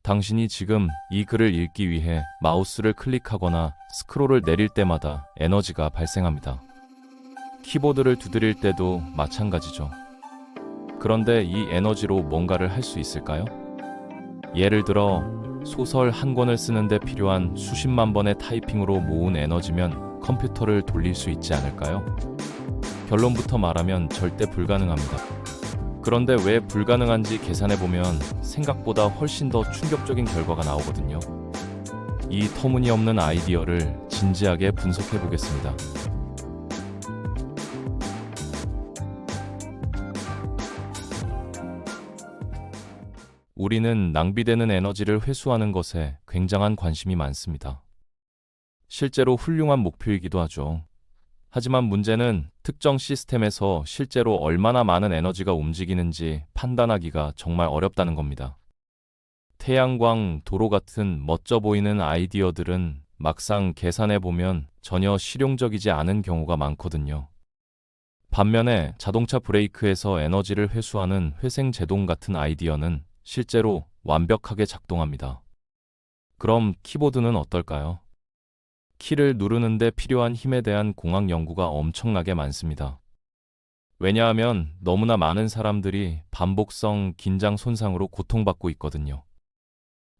당신이 지금 이 글을 읽기 위해 마우스를 클릭하거나 스크롤을 내릴 때마다 에너지가 발생합니다. 키보드를 두드릴 때도 마찬가지죠. 그런데 이 에너지로 뭔가를 할 수 있을까요? 예를 들어 소설 한 권을 쓰는데 필요한 수십만 번의 타이핑으로 모은 에너지면 컴퓨터를 돌릴 수 있지 않을까요? 결론부터 말하면 절대 불가능합니다. 그런데 왜 불가능한지 계산해보면 생각보다 훨씬 더 충격적인 결과가 나오거든요. 이 터무니없는 아이디어를 진지하게 분석해보겠습니다. 우리는 낭비되는 에너지를 회수하는 것에 굉장한 관심이 많습니다. 실제로 훌륭한 목표이기도 하죠. 하지만 문제는 특정 시스템에서 실제로 얼마나 많은 에너지가 움직이는지 판단하기가 정말 어렵다는 겁니다. 태양광, 도로 같은 멋져 보이는 아이디어들은 막상 계산해보면 전혀 실용적이지 않은 경우가 많거든요. 반면에 자동차 브레이크에서 에너지를 회수하는 회생제동 같은 아이디어는 실제로 완벽하게 작동합니다. 그럼 키보드는 어떨까요? 키를 누르는데 필요한 힘에 대한 공학 연구가 엄청나게 많습니다. 왜냐하면 너무나 많은 사람들이 반복성 긴장 손상으로 고통받고 있거든요.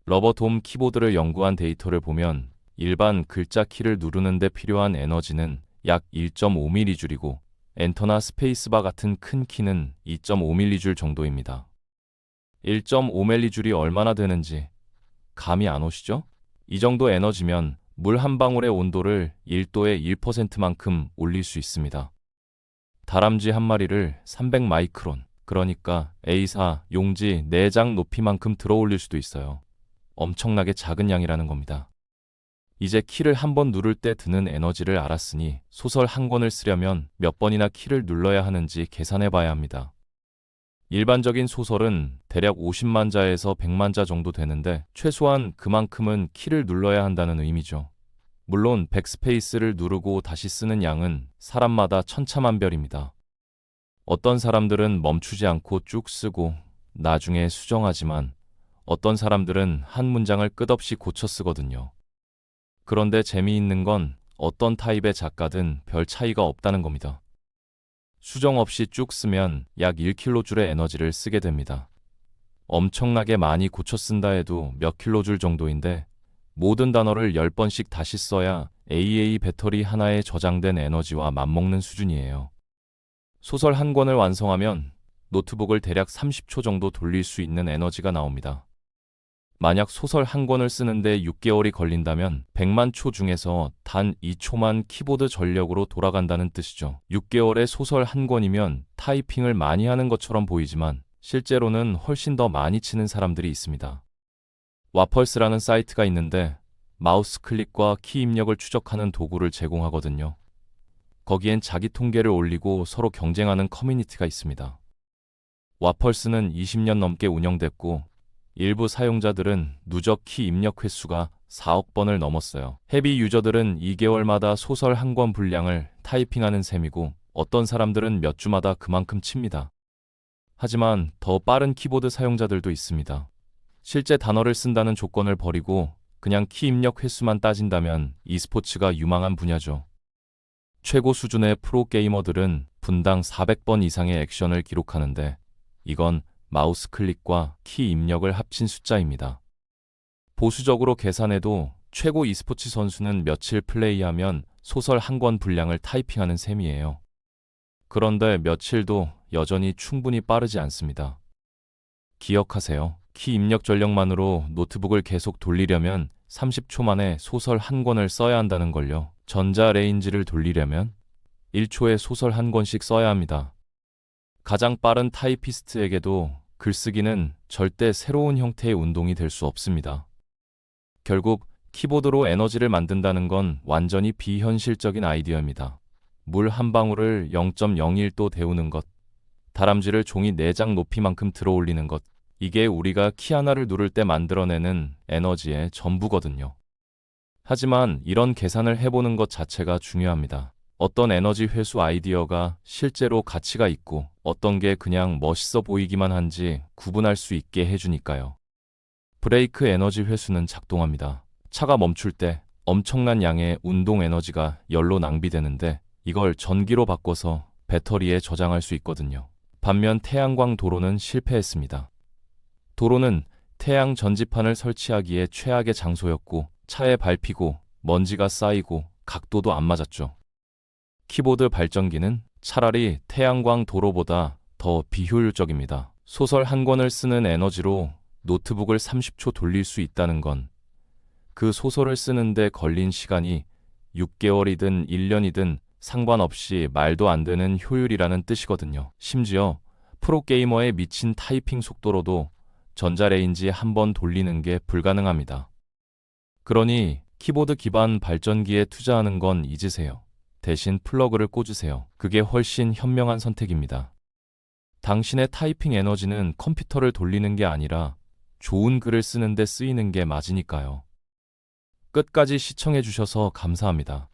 러버돔 키보드를 연구한 데이터를 보면 일반 글자 키를 누르는데 필요한 에너지는 약 1.5mJ이고 엔터나 스페이스바 같은 큰 키는 2.5mJ 정도입니다. 1.5mJ이 얼마나 되는지 감이 안 오시죠? 이 정도 에너지면 물 한 방울의 온도를 1도의 1%만큼 올릴 수 있습니다. 다람쥐 한 마리를 300마이크론, 그러니까 A4 용지 4장 높이만큼 들어 올릴 수도 있어요. 엄청나게 작은 양이라는 겁니다. 이제 키를 한 번 누를 때 드는 에너지를 알았으니 소설 한 권을 쓰려면 몇 번이나 키를 눌러야 하는지 계산해 봐야 합니다. 일반적인 소설은 대략 50만 자에서 100만 자 정도 되는데 최소한 그만큼은 키를 눌러야 한다는 의미죠. 물론 백스페이스를 누르고 다시 쓰는 양은 사람마다 천차만별입니다. 어떤 사람들은 멈추지 않고 쭉 쓰고 나중에 수정하지만 어떤 사람들은 한 문장을 끝없이 고쳐 쓰거든요. 그런데 재미있는 건 어떤 타입의 작가든 별 차이가 없다는 겁니다. 수정 없이 쭉 쓰면 약 1kJ의 에너지를 쓰게 됩니다. 엄청나게 많이 고쳐 쓴다 해도 몇 킬로줄 정도인데 모든 단어를 10번씩 다시 써야 AA 배터리 하나에 저장된 에너지와 맞먹는 수준이에요. 소설 한 권을 완성하면 노트북을 대략 30초 정도 돌릴 수 있는 에너지가 나옵니다. 만약 소설 한 권을 쓰는데 6개월이 걸린다면 100만 초 중에서 단 2초만 키보드 전력으로 돌아간다는 뜻이죠. 6개월의 소설 한 권이면 타이핑을 많이 하는 것처럼 보이지만 실제로는 훨씬 더 많이 치는 사람들이 있습니다. 와펄스라는 사이트가 있는데 마우스 클릭과 키 입력을 추적하는 도구를 제공하거든요. 거기엔 자기 통계를 올리고 서로 경쟁하는 커뮤니티가 있습니다. 와펄스는 20년 넘게 운영됐고 일부 사용자들은 누적 키 입력 횟수가 4억 번을 넘었어요. 헤비 유저들은 2개월마다 소설 한 권 분량을 타이핑하는 셈이고 어떤 사람들은 몇 주마다 그만큼 칩니다. 하지만 더 빠른 키보드 사용자들도 있습니다. 실제 단어를 쓴다는 조건을 버리고 그냥 키 입력 횟수만 따진다면 e스포츠가 유망한 분야죠. 최고 수준의 프로게이머들은 분당 400번 이상의 액션을 기록하는데 이건 마우스 클릭과 키 입력을 합친 숫자입니다. 보수적으로 계산해도 최고 e스포츠 선수는 며칠 플레이하면 소설 한 권 분량을 타이핑하는 셈이에요. 그런데 며칠도 여전히 충분히 빠르지 않습니다. 기억하세요. 키 입력 전력만으로 노트북을 계속 돌리려면 30초 만에 소설 한 권을 써야 한다는 걸요. 전자레인지를 돌리려면 1초에 소설 한 권씩 써야 합니다. 가장 빠른 타이피스트에게도 글쓰기는 절대 새로운 형태의 운동이 될 수 없습니다. 결국 키보드로 에너지를 만든다는 건 완전히 비현실적인 아이디어입니다. 물 한 방울을 0.01도 데우는 것, 다람쥐를 종이 4장 높이만큼 들어 올리는 것, 이게 우리가 키 하나를 누를 때 만들어내는 에너지의 전부거든요. 하지만 이런 계산을 해보는 것 자체가 중요합니다. 어떤 에너지 회수 아이디어가 실제로 가치가 있고 어떤 게 그냥 멋있어 보이기만 한지 구분할 수 있게 해주니까요. 브레이크 에너지 회수는 작동합니다. 차가 멈출 때 엄청난 양의 운동 에너지가 열로 낭비되는데 이걸 전기로 바꿔서 배터리에 저장할 수 있거든요. 반면 태양광 도로는 실패했습니다. 도로는 태양 전지판을 설치하기에 최악의 장소였고 차에 밟히고 먼지가 쌓이고 각도도 안 맞았죠. 키보드 발전기는 차라리 태양광 도로보다 더 비효율적입니다. 소설 한 권을 쓰는 에너지로 노트북을 30초 돌릴 수 있다는 건 그 소설을 쓰는데 걸린 시간이 6개월이든 1년이든 상관없이 말도 안 되는 효율이라는 뜻이거든요. 심지어 프로게이머에 미친 타이핑 속도로도 전자레인지 한 번 돌리는 게 불가능합니다. 그러니 키보드 기반 발전기에 투자하는 건 잊으세요. 대신 플러그를 꽂으세요. 그게 훨씬 현명한 선택입니다. 당신의 타이핑 에너지는 컴퓨터를 돌리는 게 아니라 좋은 글을 쓰는 데 쓰이는 게 맞으니까요. 끝까지 시청해 주셔서 감사합니다.